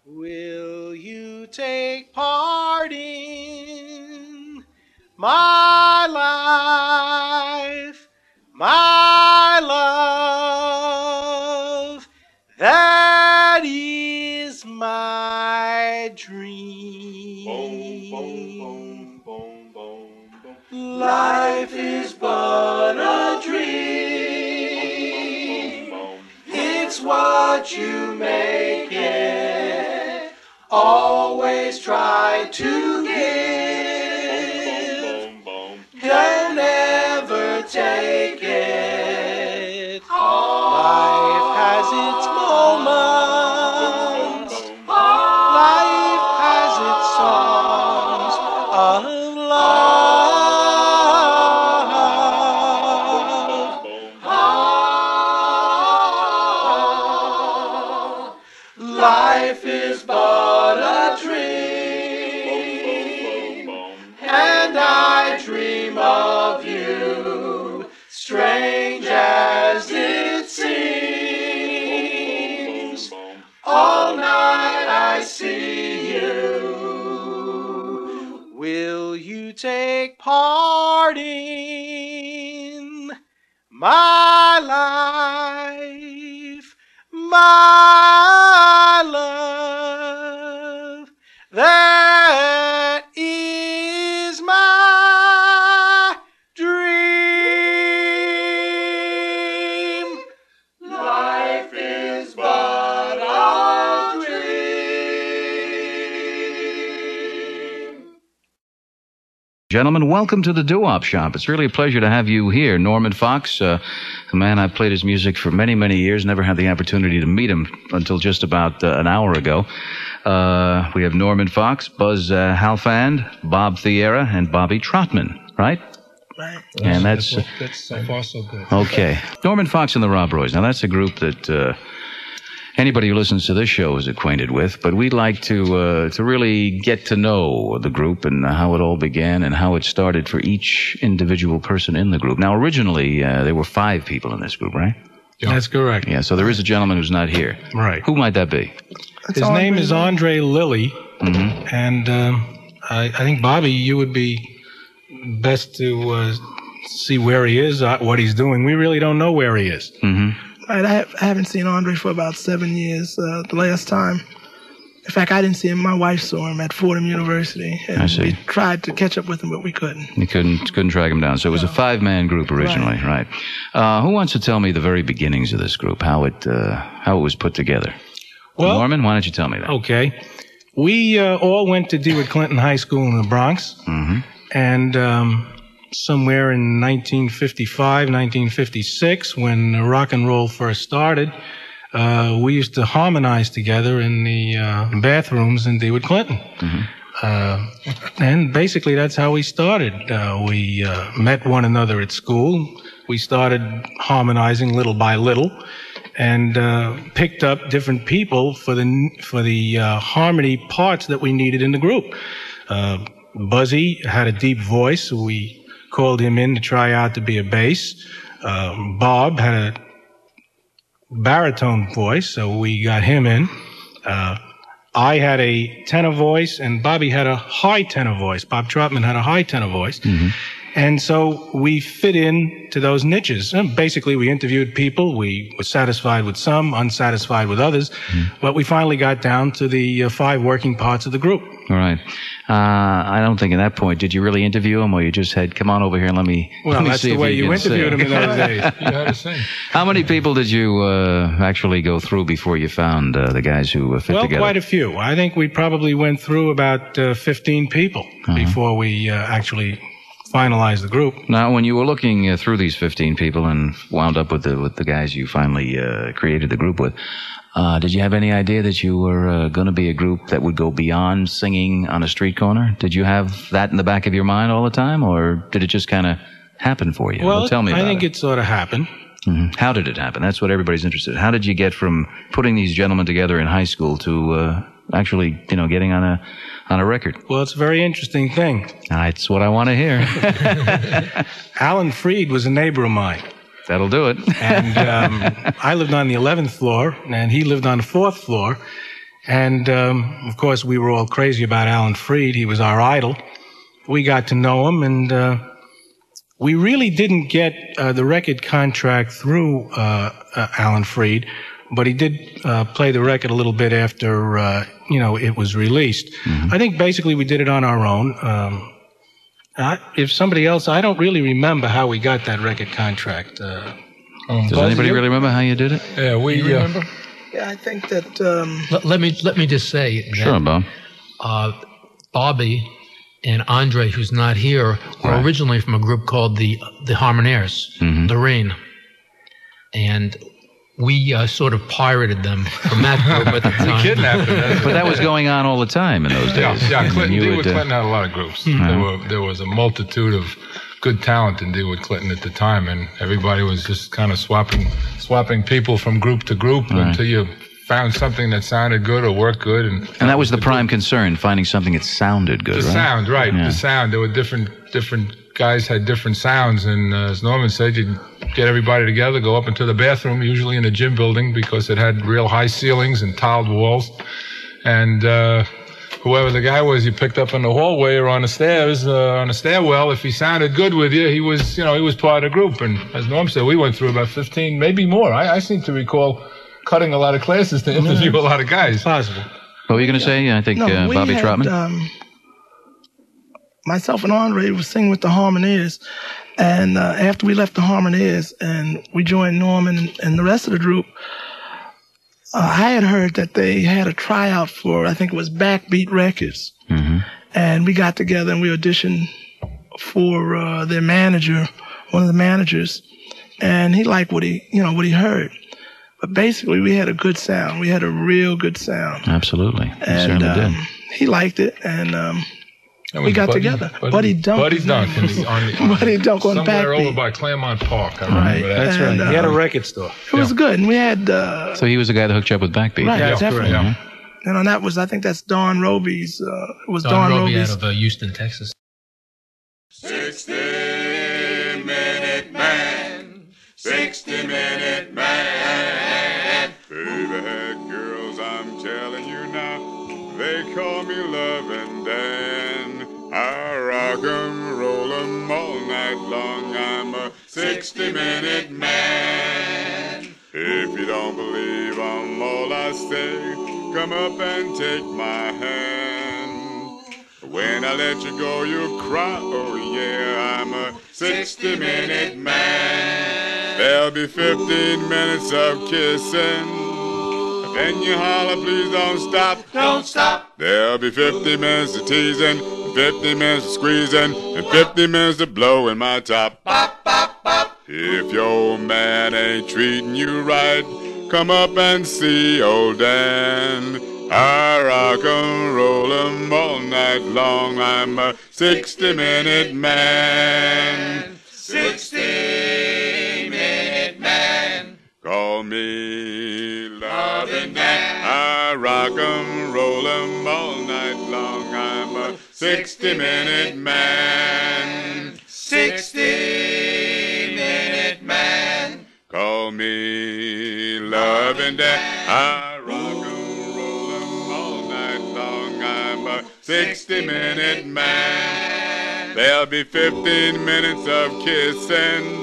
Will you take part in my life, my love? That is my dream. Life is but a dream. It's what you make it. Always try to give. Don't ever take it. Life has its moments. Life has its songs of love. Life is but a dream, and I dream of you, strange as it seems. All night I see you. Will you take part in my life, my love? That is my dream. Life is but a dream. Gentlemen, welcome to the Doo-Wop Shop. It's really a pleasure to have you here. Norman Fox, a man I've played his music for many, many years, never had the opportunity to meet him until just about an hour ago. We have Norman Fox, Buzz Halfand, Bob Thierra, and Bobby Trotman, right? Right. And that's so far so good. Okay. Norman Fox and the Rob Roys. Now, that's a group that anybody who listens to this show is acquainted with, but we'd like to really get to know the group and how it all began and how it started for each individual person in the group. Now, originally, there were 5 people in this group, right? Yeah. That's correct. Yeah, so there is a gentleman who's not here. Right. Who might that be? His name is Andre Lilly, and I think, Bobby, you would be best to see where he is, what he's doing. We really don't know where he is. Right, I haven't seen Andre for about 7 years. The last time, in fact, I didn't see him. My wife saw him at Fordham University, and I see. we tried to catch up with him, but we couldn't. You couldn't track him down. So it was a 5-man group originally, right? Who wants to tell me the very beginnings of this group, how it was put together? Well, Norman, why don't you tell me that? Okay. We all went to DeWitt Clinton High School in the Bronx, and somewhere in 1955, 1956, when rock and roll first started, we used to harmonize together in the bathrooms in DeWitt Clinton. And basically that's how we started. We met one another at school. We started harmonizing little by little, and picked up different people for the harmony parts that we needed in the group. Buzzy had a deep voice, so we called him in to try out to be a bass. Bob had a baritone voice, so we got him in. I had a tenor voice, and Bobby had a high tenor voice. Bob Trotman had a high tenor voice. And so we fit in to those niches. And basically, we interviewed people. We were satisfied with some, unsatisfied with others. But we finally got down to the 5 working parts of the group. All right. I don't think at that point, did you really interview him, or you just said, come on over here and let me that's see the if way you interviewed him in those days. You had to sing. How many people did you actually go through before you found the guys who fit together? Well, quite a few. I think we probably went through about 15 people before we actually finalized the group. Now, when you were looking through these 15 people and wound up with the guys you finally created the group with, did you have any idea that you were going to be a group that would go beyond singing on a street corner? Did you have that in the back of your mind all the time, or did it just kind of happen for you? Well, tell me about I think it sort of happened. How did it happen? That's what everybody's interested in. How did you get from putting these gentlemen together in high school to actually, getting on a record? Well, it's a very interesting thing. That's what I want to hear. Alan Freed was a neighbor of mine. That'll do it. And I lived on the 11th floor, and he lived on the 4th floor. And, of course, we were all crazy about Alan Freed. He was our idol. We got to know him, and we really didn't get the record contract through Alan Freed, but he did play the record a little bit after, it was released. I think basically we did it on our own. If somebody else, I don't really remember how we got that record contract. Does anybody really remember how you did it? Yeah, we remember. Yeah, I think that. Let me just say. Sure, Bob. Bobby and Andre, who's not here, were originally from a group called the Harmonaires, Lorraine, and we sort of pirated them from that group at the time. We kidnapped them. But that was going on all the time in those days. Yeah, Clinton had a lot of groups. There was a multitude of good talent in Dewood Clinton at the time, and everybody was just kind of swapping people from group to group until you found something that sounded good or worked good. And that was the prime concern, finding something that sounded good, the right? Sound, right. Yeah. The sound. There were different guys had different sounds, and as Norman said, you'd get everybody together, go up into the bathroom, usually in a gym building, because it had real high ceilings and tiled walls, and whoever the guy was, you picked up in the hallway or on the stairs, on the stairwell. If he sounded good with you, he was part of the group. And as Norm said, we went through about 15, maybe more. I seem to recall cutting a lot of classes to interview a lot of guys. Possible. What were you going to say? I think Bobby Trotman. Myself and Andre was singing with the Harmonaires, and after we left the Harmonaires and we joined Norman and the rest of the group, I had heard that they had a tryout for, I think it was Backbeat Records. And we got together and we auditioned for their manager, one of the managers, and he liked what he heard. But basically, we had a good sound. We had a real good sound. Absolutely. You and certainly did. he liked it, and we got together. Buddy Dunk. Buddy Dunk. Buddy Dunk on somewhere Backbeat. over by Claremont Park. I remember that. That's right. He had a record store. It was good, and we had. So he was the guy that hooked you up with Backbeat. Right, Yeah, definitely. yeah. And on that was, I think that's Don Roby's. It was Don Don Roby Roby's. out of Houston, Texas. 60-minute man, 60-minute man. Baby, girls, I'm telling you now, they call me Love and Dan. I rock 'em, roll 'em all night long. I'm a 60-minute man. If you don't believe I'm all I say, come up and take my hand. When I let you go, you'll cry, oh yeah, I'm a 60-minute man. There'll be 15 minutes of kissing, then you holler, please don't stop. Don't stop. There'll be 50 minutes of teasing, 50 minutes of squeezing, and 50 minutes of blowing my top. Bop, bop, bop. If your man ain't treating you right, come up and see old Dan. I rock 'em, roll 'em all night long. I'm a 60-minute man. 60-minute man. Call me Lovin' Dan. I rock 'em, roll 'em all night long. I'm a 60-minute man. 60-minute man. Call me Lovin' Dan. I rock 'em, roll 'em all night long. I'm a 60-minute man. There'll be 15 minutes of kissing,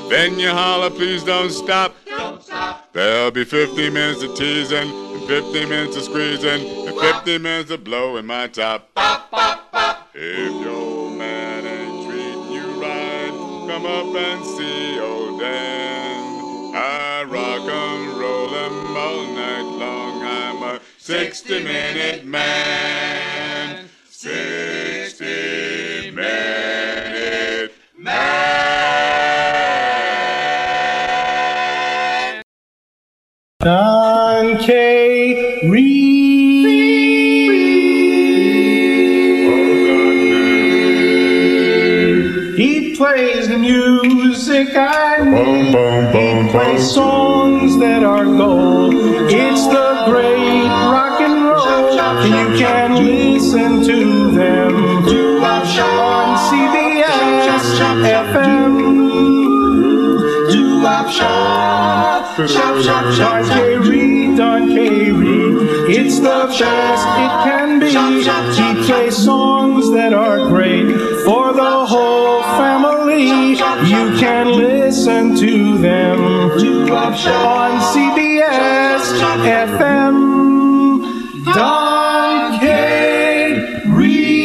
then you holler, please don't stop. Don't stop. There'll be 50 minutes of teasing, and 50 minutes of squeezing, and 50 minutes of blowing my top. Bop, bop, bop. If your man ain't treating you right, come up and see old Dan. I rock 'em, roll 'em all night long. I'm a 60-minute man. 60-minute man. Don K. Reed. He plays the music I need. He plays songs that are gold. It's the great rock and roll. You can listen to them on CBS FM. Don K. Reed, Don K. Reed. It's It's the best it can be. He plays songs that are great for the whole family. You can listen to them on CBS FM. Don K. Reed.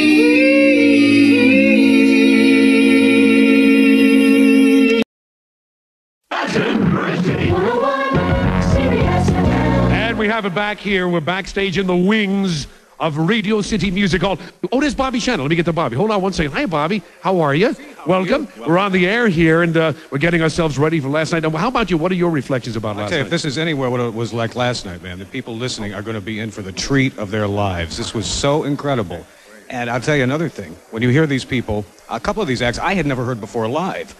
And we have it back here. We're backstage in the wings of Radio City Music Hall. Oh, there's Bobby Shannon. Let me get to Bobby. Hold on one second. Hi, Bobby. How are you? Welcome. We're on the air here, and we're getting ourselves ready for last night. Now, how about you? What are your reflections about last night? If this is anywhere what it was like last night, man, the people listening are going to be in for the treat of their lives. This was so incredible. And I'll tell you another thing. When you hear these people, a couple of these acts I had never heard before live.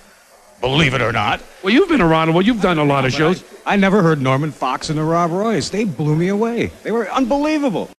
Believe it or not. Well, you've been around. Well, you've done a lot of shows. I never heard Norman Fox and the Rob Roys. They blew me away. They were unbelievable.